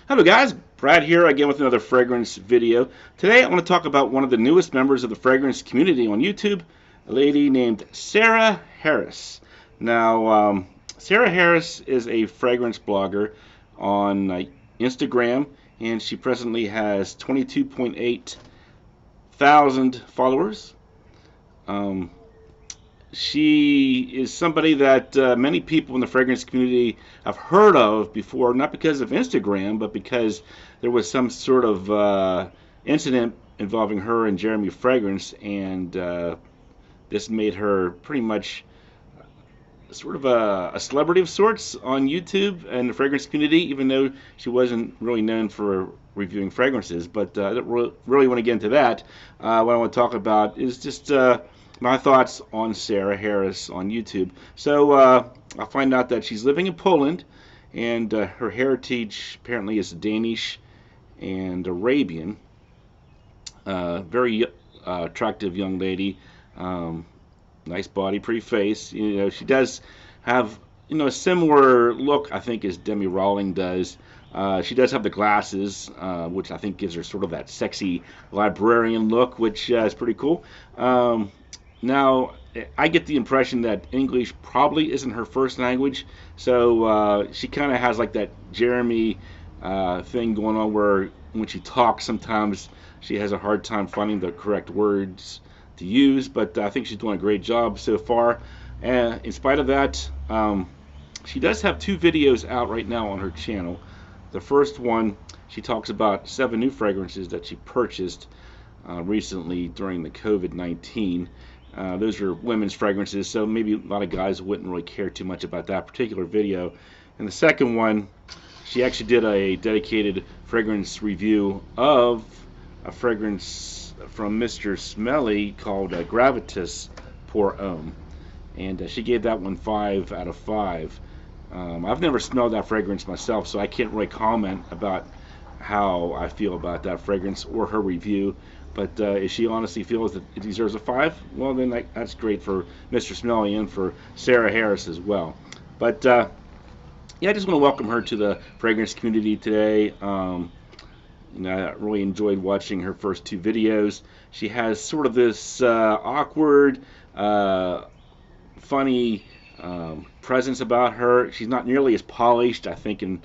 Hello guys, Brad here again with another fragrance video. Today I want to talk about one of the newest members of the fragrance community on YouTube, a lady named Sarah Harris. Now, Sarah Harris is a fragrance blogger on Instagram, and she presently has 22.8 thousand followers. Um, she is somebody that many people in the fragrance community have heard of before, not because of Instagram, but because there was some sort of incident involving her and Jeremy Fragrance, and this made her pretty much sort of a celebrity of sorts on YouTube and the fragrance community, even though she wasn't really known for reviewing fragrances. But I don't really want to get into that. What I want to talk about is just my thoughts on Sarah Harris on YouTube. So I find out that she's living in Poland, and her heritage apparently is Danish and Arabian. Very attractive young lady. Um, Nice body, pretty face. You know, she does have a similar look, I think, as Demi Rawling does. She does have the glasses, which I think gives her sort of that sexy librarian look, which is pretty cool. Now, I get the impression that English probably isn't her first language, so she kind of has like that Jeremy thing going on where when she talks, sometimes she has a hard time finding the correct words to use, but I think she's doing a great job so far. And in spite of that, she does have two videos out right now on her channel. The first one, she talks about 7 new fragrances that she purchased recently during the COVID-19. Those are women's fragrances, so maybe a lot of guys wouldn't really care too much about that particular video. And the second one, she actually did a dedicated fragrance review of a fragrance from Mr. Smelly called Gravitas Pour Homme, and she gave that one 5 out of 5. I've never smelled that fragrance myself, so I can't really comment about how I feel about that fragrance or her review. But if she honestly feels that it deserves a 5, well, then that's great for Mr. Smelly and for Sarah Harris as well. But yeah, I just want to welcome her to the fragrance community today. I really enjoyed watching her first 2 videos. She has sort of this awkward, funny presence about her. She's not nearly as polished, I think, in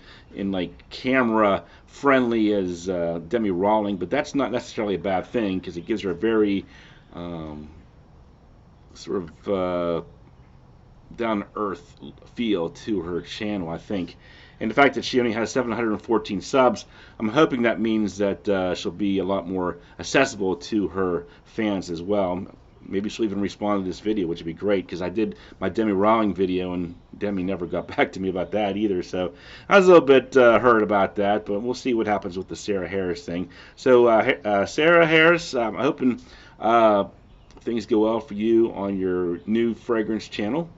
like camera friendly as Demi Rawling, but that's not necessarily a bad thing because it gives her a very sort of down to earth feel to her channel, I think. And the fact that she only has 714 subs, I'm hoping that means that she'll be a lot more accessible to her fans as well. Maybe she'll even respond to this video, which would be great, because I did my Demi Rawling video, and Demi never got back to me about that either. So I was a little bit hurt about that, but we'll see what happens with the Sarah Harris thing. So Sarah Harris, I'm hoping things go well for you on your new fragrance channel.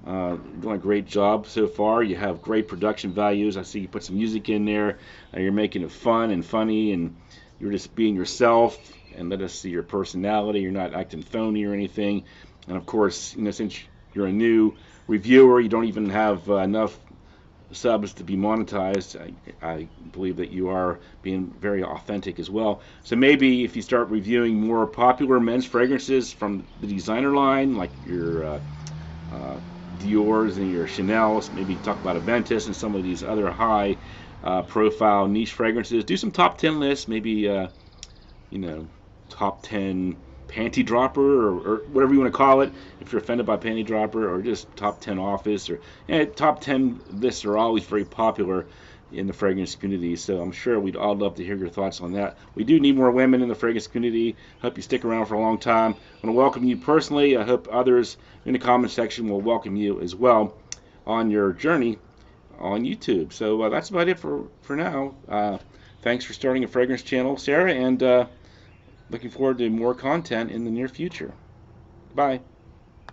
Doing a great job so far. You have great production values. I see you put some music in there. You're making it fun and funny, and you're just being yourself. And let us see your personality. You're not acting phony or anything. And of course, since you're a new reviewer, you don't even have enough subs to be monetized. I believe that you are being very authentic as well. So maybe if you start reviewing more popular men's fragrances from the designer line, like your Dior's and your Chanel's, maybe talk about Aventus and some of these other high profile niche fragrances. Do some top 10 lists, maybe top 10 panty dropper or whatever you want to call it, if you're offended by panty dropper, or just top 10 office, or top 10 lists are always very popular in the fragrance community, so I'm sure we'd all love to hear your thoughts on that. We do need more women in the fragrance community. Hope you stick around for a long time. I want to welcome you personally. I hope others in the comment section will welcome you as well on your journey on YouTube. So that's about it for now. Thanks for starting a fragrance channel, Sarah, and looking forward to more content in the near future. Bye.